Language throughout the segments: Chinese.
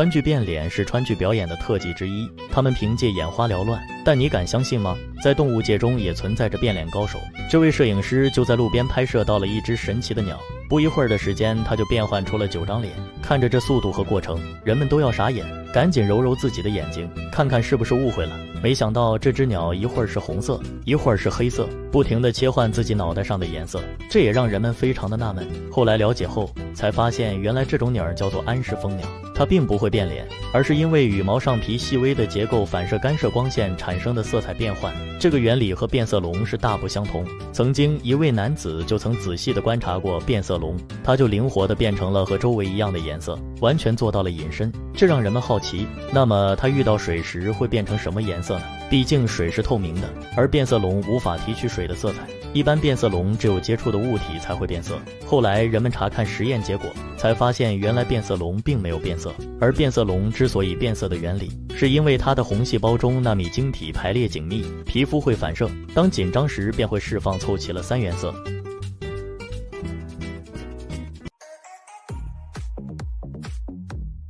川剧变脸是川剧表演的特技之一，他们凭借眼花缭乱，但你敢相信吗？在动物界中也存在着变脸高手。这位摄影师就在路边拍摄到了一只神奇的鸟，不一会儿的时间，他就变换出了9张脸。看着这速度和过程，人们都要傻眼，赶紧揉揉自己的眼睛，看看是不是误会了。没想到这只鸟一会儿是红色，一会儿是黑色，不停地切换自己脑袋上的颜色，这也让人们非常的纳闷。后来了解后，才发现原来这种鸟叫做安氏蜂鸟，它并不会变脸，而是因为羽毛上皮细微的结构反射干涉光线产生的色彩变换。这个原理和变色龙是大不相同。曾经一位男子就曾仔细地观察过变色龙，它就灵活地变成了和周围一样的颜色，完全做到了隐身，这让人们好奇，那么它遇到水时会变成什么颜色呢？毕竟水是透明的，而变色龙无法提取水的色彩，一般变色龙只有接触的物体才会变色。后来人们查看实验结果，才发现原来变色龙并没有变色，而变色龙之所以变色的原理，是因为它的红细胞中纳米晶体排列紧密，皮肤会反射，当紧张时便会释放凑齐了3原色。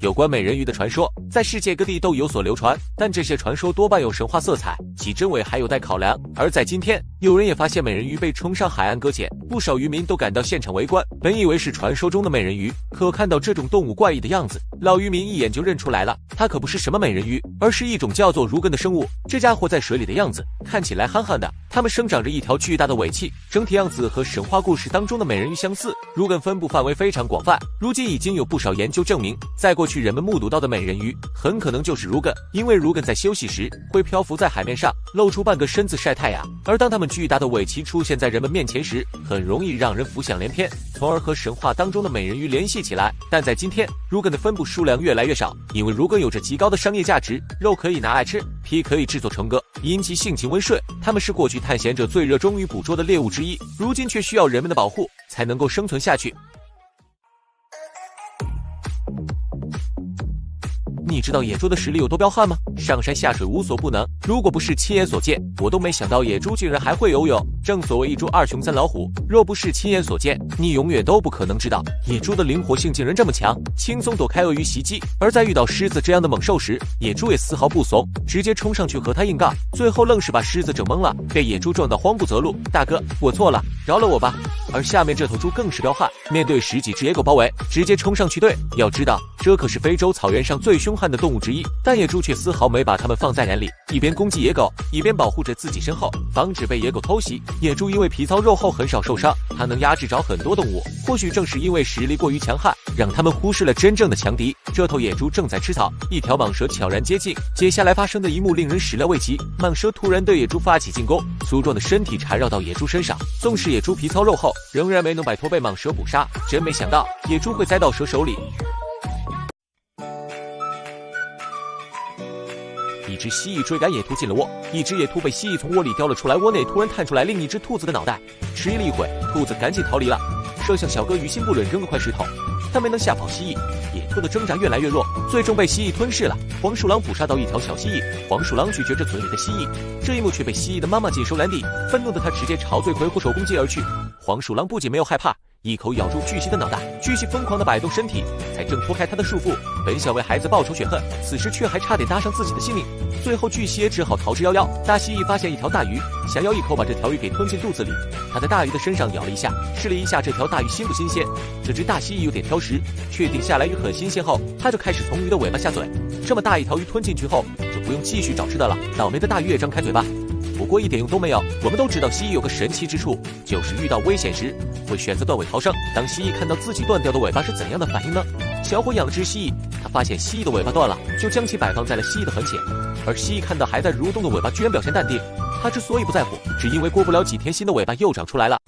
有关美人鱼的传说在世界各地都有所流传，但这些传说多半有神话色彩，其真伪还有待考量。而在今天，有人也发现美人鱼被冲上海岸搁浅，不少渔民都赶到现场围观，本以为是传说中的美人鱼，可看到这种动物怪异的样子，老渔民一眼就认出来了，它可不是什么美人鱼，而是一种叫做如根的生物。这家伙在水里的样子看起来憨憨的，它们生长着一条巨大的尾鳍，整体样子和神话故事当中的美人鱼相似。如根分布范围非常广泛，如今已经有不少研究证明，在过去人们目睹到的美人鱼很可能就是如根，因为如根在休息时会漂浮在海面上，露出半个身子晒太阳，而当它们巨大的尾鳍出现在人们面前时，很容易让人浮想联翩，从而和神话当中的美人鱼联系起来。但在今天，如根的分布数量越来越少，因为如根有着极高的商业价值，肉可以拿来吃，皮可以制作成革，因其性情温顺，它们是过去探险者最热衷于捕捉的猎物之一，如今却需要人们的保护才能够生存下去。你知道野猪的实力有多彪悍吗？上山下水无所不能，如果不是亲眼所见，我都没想到野猪竟然还会游泳。正所谓一猪二熊三老虎，若不是亲眼所见，你永远都不可能知道野猪的灵活性竟然这么强，轻松躲开鳄鱼袭击。而在遇到狮子这样的猛兽时，野猪也丝毫不怂，直接冲上去和它硬杠，最后愣是把狮子整懵了，被野猪撞到慌不择路。大哥，我错了，饶了我吧。而下面这头猪更是彪悍，面对10几只野狗包围，直接冲上去对。要知道，这可是非洲草原上最凶悍的动物之一，但野猪却丝毫没把它们放在眼里，一边攻击野狗，一边保护着自己身后，防止被野狗偷袭。野猪因为皮糙肉厚，很少受伤，它能压制着很多动物。或许正是因为实力过于强悍，让他们忽视了真正的强敌。这头野猪正在吃草，一条蟒蛇悄然接近。接下来发生的一幕令人始料未及，蟒蛇突然对野猪发起进攻，粗壮的身体缠绕到野猪身上，纵使野猪皮糙肉厚，仍然没能摆脱被蟒蛇捕杀。真没想到野猪会栽到蛇手里。一只蜥蜴追赶野兔进了窝，一只野兔被蜥蜴从窝里叼了出来，窝内突然探出来另一只兔子的脑袋。迟疑了一会，兔子赶紧逃离了。摄像小哥于心不忍扔个块石头，但没能吓跑蜥蜴。野兔的挣扎越来越弱，最终被蜥蜴吞噬了。黄鼠狼捕杀到一条小蜥蜴，黄鼠狼咀嚼着嘴里的蜥蜴，这一幕却被蜥蜴的妈妈尽收眼底。愤怒的她直接朝罪魁祸首攻击而去。黄鼠狼不仅没有害怕，一口咬住巨蜥的脑袋，巨蜥疯狂地摆动身体，才挣脱开他的束缚，本想为孩子报仇雪恨，此时却还差点搭上自己的性命。最后巨蜥也只好逃之夭夭。大蜥蜴发现一条大鱼，想要一口把这条鱼给吞进肚子里，他在大鱼的身上咬了一下，试了一下这条大鱼新不新鲜。这只大蜥蜴有点挑食，确定下来鱼很新鲜后，他就开始从鱼的尾巴下嘴。这么大一条鱼吞进去后，就不用继续找吃的了。倒霉的大鱼也张开嘴巴，不过一点用都没有。我们都知道蜥蜴有个神奇之处，就是遇到危险时会选择断尾逃生。当蜥蜴看到自己断掉的尾巴是怎样的反应呢？小伙养了只蜥蜴，他发现蜥蜴的尾巴断了，就将其摆放在了蜥蜴的痕前。而蜥蜴看到还在蠕动的尾巴，居然表现淡定。它之所以不在乎，只因为过不了几天新的尾巴又长出来了。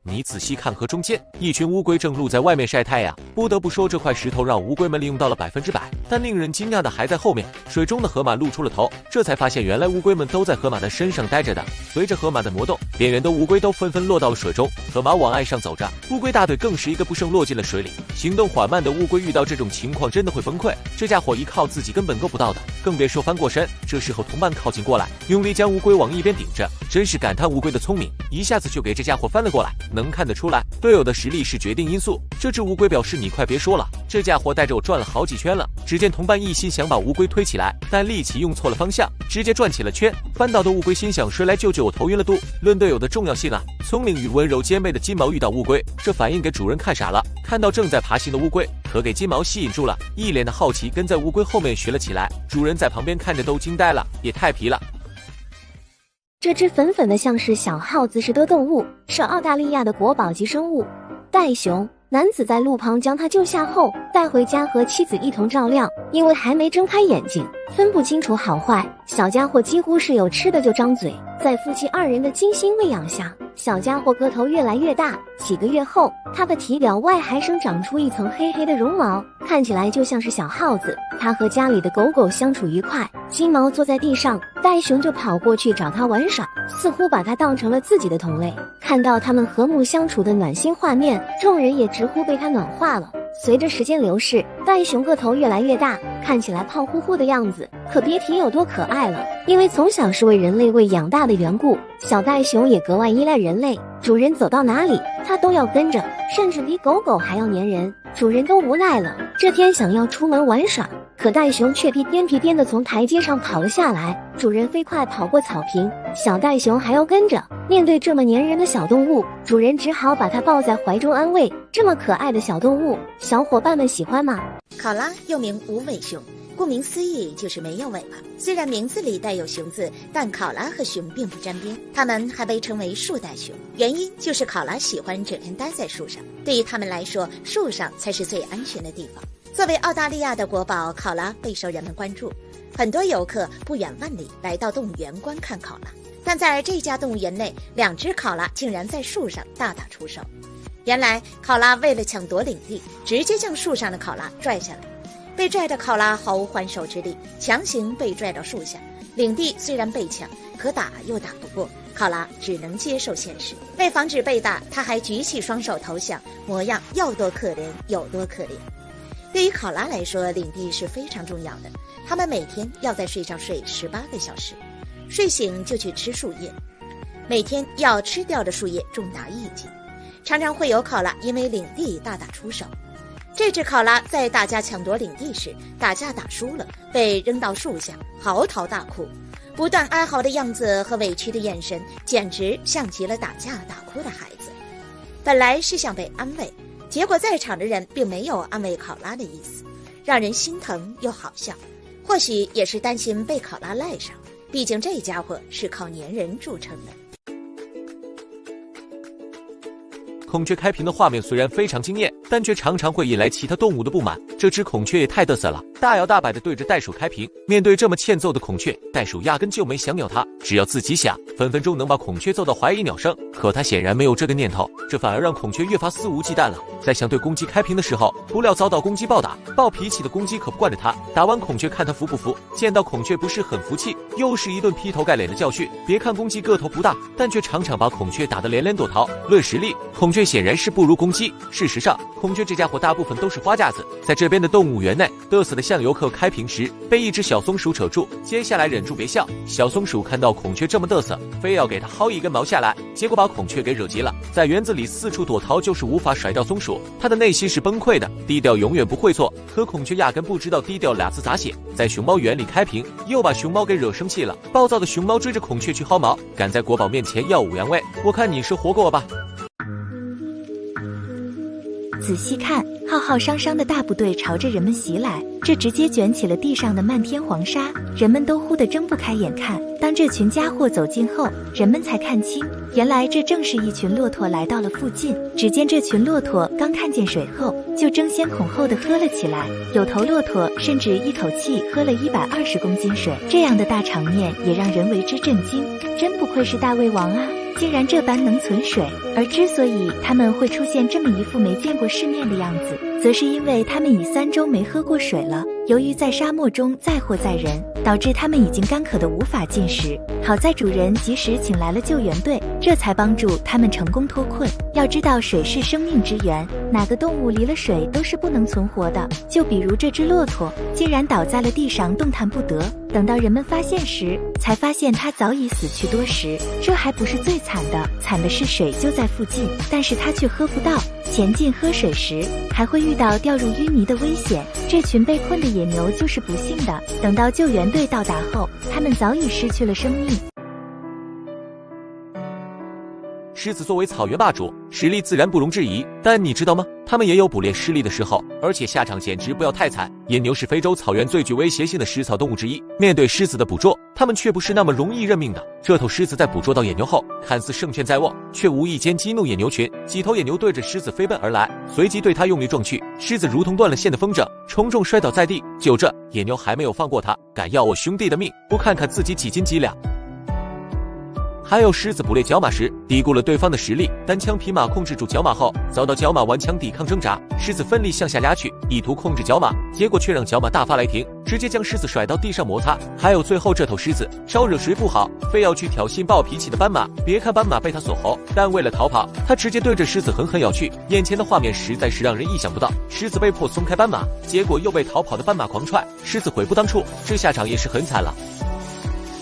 你仔细看河中间，一群乌龟正露在外面晒太阳。不得不说，这块石头让乌龟们利用到了100%。但令人惊讶的还在后面，水中的河马露出了头，这才发现原来乌龟们都在河马的身上待着的。随着河马的挪动，边缘的乌龟都纷纷落到了水中，河马往岸上走着，乌龟大队更是一个不剩落进了水里。行动缓慢的乌龟遇到这种情况真的会崩溃，这家伙一靠自己根本够不到的，更别说翻过身。这时候同伴靠近过来，用力将乌龟往一边顶着，真是感叹乌龟的聪明，一下子就给这家伙翻了过来。能看得出来，队友的实力是决定因素。这只乌龟表示你快别说了，这家伙带着我转了好几圈了。只见同伴一心想把乌龟推起来，但力气用错了方向，直接转起了圈。翻倒的乌龟心想谁来救救我，头晕了度。论队友的重要性啊，聪明与温柔兼备的金毛遇到乌龟，这反应给主人看傻了。看到正在爬行的乌龟，可给金毛吸引住了，一脸的好奇跟在乌龟后面学了起来。主人在旁边看着都惊呆了，也太皮了。这只粉粉的像是小耗子似的动物，是澳大利亚的国宝级生物袋熊。男子在路旁将它救下后带回家和妻子一同照料，因为还没睁开眼睛，分不清楚好坏，小家伙几乎是有吃的就张嘴。在夫妻二人的精心喂养下，小家伙个头越来越大，几个月后，它的体表外还生长出一层黑黑的绒毛，看起来就像是小耗子。它和家里的狗狗相处愉快，金毛坐在地上，袋熊就跑过去找它玩耍，似乎把它当成了自己的同类。看到他们和睦相处的暖心画面，众人也直呼被它暖化了。随着时间流逝，袋熊个头越来越大，看起来胖乎乎的样子，可别提有多可爱了。因为从小是为人类喂养大的缘故，小袋熊也格外依赖人类，主人走到哪里，它都要跟着，甚至比狗狗还要粘人。主人都无奈了，这天想要出门玩耍，可袋熊却屁颠地从台阶上跑了下来。主人飞快跑过草坪，小袋熊还要跟着。面对这么粘人的小动物，主人只好把它抱在怀中安慰。这么可爱的小动物，小伙伴们喜欢吗？考拉又名无尾熊，顾名思义就是没有尾巴。虽然名字里带有熊字，但考拉和熊并不沾边，它们还被称为树袋熊，原因就是考拉喜欢整天待在树上，对于它们来说，树上才是最安全的地方。作为澳大利亚的国宝，考拉备受人们关注，很多游客不远万里来到动物园观看考拉。但在这家动物园内，2只考拉竟然在树上大打出手。原来考拉为了抢夺领地，直接将树上的考拉拽下来，被拽的考拉毫无还手之力，强行被拽到树下。领地虽然被抢，可打又打不过，考拉只能接受现实。为防止被打，他还举起双手投降，模样要多可怜有多可怜。对于考拉来说，领地是非常重要的，它们每天要在树上睡18个小时，睡醒就去吃树叶，每天要吃掉的树叶重达1斤。常常会有考拉因为领地大打出手。这只考拉在大家抢夺领地时打架打输了，被扔到树下嚎啕大哭，不断哀嚎的样子和委屈的眼神简直像极了打架打哭的孩子。本来是想被安慰，结果在场的人并没有安慰考拉的意思，让人心疼又好笑。或许也是担心被考拉赖上，毕竟这家伙是靠粘人著称的。孔雀开屏的画面虽然非常惊艳，但却常常会引来其他动物的不满。这只孔雀也太嘚瑟了，大摇大摆地对着袋鼠开屏。面对这么欠揍的孔雀，袋鼠压根就没想鸟它，只要自己想，分分钟能把孔雀揍到怀疑鸟生。可它显然没有这个念头，这反而让孔雀越发肆无忌惮了。在想对公鸡开屏的时候，不料遭到公鸡暴打，暴脾气的公鸡可不惯着它，打完孔雀看它服不服。见到孔雀不是很服气，又是一顿劈头盖脸的教训。别看公鸡个头不大，但却常常把孔雀打得连连躲逃。论实力，孔雀显然是不如公鸡。事实上，孔雀这家伙大部分都是花架子。在这边的动物园内，嘚瑟的向游客开屏时，被一只小松鼠扯住，接下来忍住别笑。小松鼠看到孔雀这么嘚瑟，非要给它薅一根毛下来，结果把孔雀给惹急了，在园子里四处躲逃，就是无法甩掉松鼠。它的内心是崩溃的，低调永远不会错。可孔雀压根不知道低调俩字咋写，在熊猫园里开屏，又把熊猫给惹生气了。暴躁的熊猫追着孔雀去薅毛，敢在国宝面前耀武扬威，我看你是活过我吧。仔细看，浩浩汤汤的大部队朝着人们袭来，这直接卷起了地上的漫天黄沙，人们都忽地睁不开眼看。当这群家伙走近后，人们才看清，原来这正是一群骆驼来到了附近。只见这群骆驼刚看见水后，就争先恐后地喝了起来，有头骆驼甚至一口气喝了120公斤水，这样的大场面也让人为之震惊。真不愧是大胃王啊，竟然这般能存水。而之所以他们会出现这么一副没见过世面的样子，则是因为他们已3周没喝过水了。由于在沙漠中载货载人，导致他们已经干渴得无法进食。好在主人及时请来了救援队，这才帮助他们成功脱困。要知道，水是生命之源，哪个动物离了水都是不能存活的。就比如这只骆驼，竟然倒在了地上，动弹不得。等到人们发现时，才发现它早已死去多时。这还不是最惨的，惨的是水就在附近，但是它却喝不到。前进喝水时，还会遇到掉入淤泥的危险。这群被困的野牛就是不幸的，等到救援队到达后，它们早已失去了生命。狮子作为草原霸主，实力自然不容置疑，但你知道吗？它们也有捕猎失利的时候，而且下场简直不要太惨。野牛是非洲草原最具威胁性的食草动物之一，面对狮子的捕捉，它们却不是那么容易认命的。这头狮子在捕捉到野牛后，看似胜券在握，却无意间激怒野牛群，几头野牛对着狮子飞奔而来，随即对它用力撞去。狮子如同断了线的风筝，重重摔倒在地。就这，野牛还没有放过它，敢要我兄弟的命，不看看自己几斤几两。还有狮子捕猎角马时，低估了对方的实力，单枪匹马控制住角马后，遭到角马顽强抵抗挣扎，狮子奋力向下压去，意图控制角马，结果却让角马大发雷霆，直接将狮子甩到地上摩擦。还有最后这头狮子，招惹谁不好，非要去挑衅暴脾气的斑马。别看斑马被他所吼，但为了逃跑，他直接对着狮子狠狠咬去。眼前的画面实在是让人意想不到，狮子被迫松开斑马，结果又被逃跑的斑马狂踹，狮子悔不当初，这下场也是很惨了。